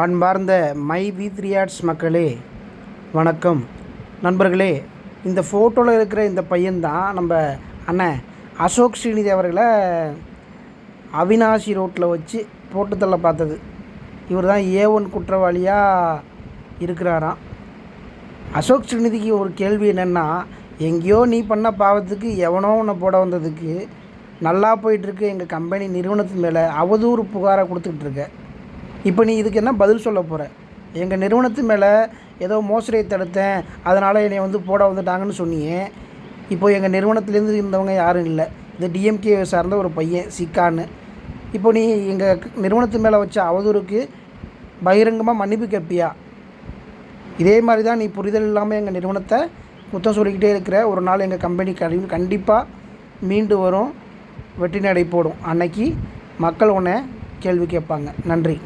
அன்பார்ந்த my வி3 arts மக்களே வணக்கம். நண்பர்களே, இந்த ஃபோட்டோவில் இருக்கிற இந்த பையன்தான் நம்ம அண்ணன் அசோக் ஸ்ரீநிதி அவர்களை அவினாசி ரோட்டில் வச்சு போட்டு தள்ள பார்த்தது. இவர் தான் A1 குற்றவாளியாக இருக்கிறாராம். அசோக் ஸ்ரீநிதிக்கு ஒரு கேள்வி என்னென்னா, எங்கேயோ நீ பண்ண பாவத்துக்கு எவனோ உன்னை போட வந்ததுக்கு நல்லா போயிட்டுருக்கு எங்கள் கம்பெனி நிறுவனத்து மேலே அவதூறு புகாரை கொடுத்துக்கிட்டு இருக்க. இப்போ நீ இதுக்கு என்ன பதில் சொல்ல போகிற? எங்கள் நிறுவனத்து மேலே ஏதோ மோசடியை தடுத்தேன், அதனால் என்னை போட வந்துட்டாங்கன்னு சொன்னியே. இப்போ எங்கள் நிறுவனத்துலேருந்து இருந்தவங்க யாரும் இல்லை. இது டிஎம்கே சார்ந்த ஒரு பையன் சிக்கான்னு. இப்போ நீ எங்கள் நிறுவனத்து மேலே வச்ச அவதூறுக்கு பகிரங்கமாக மன்னிப்பு கேட்பியா? இதே மாதிரி தான் நீ புரிதல் இல்லாமல் எங்கள் நிறுவனத்தை குத்தம் சொல்லிக்கிட்டே இருக்கிற. ஒரு நாள் எங்கள் கம்பெனி கண்டிப்பாக மீண்டு வரும், வெற்றி நடை போடும். அன்னைக்கு மக்கள் உன்னை கேள்வி கேட்பாங்க. நன்றி.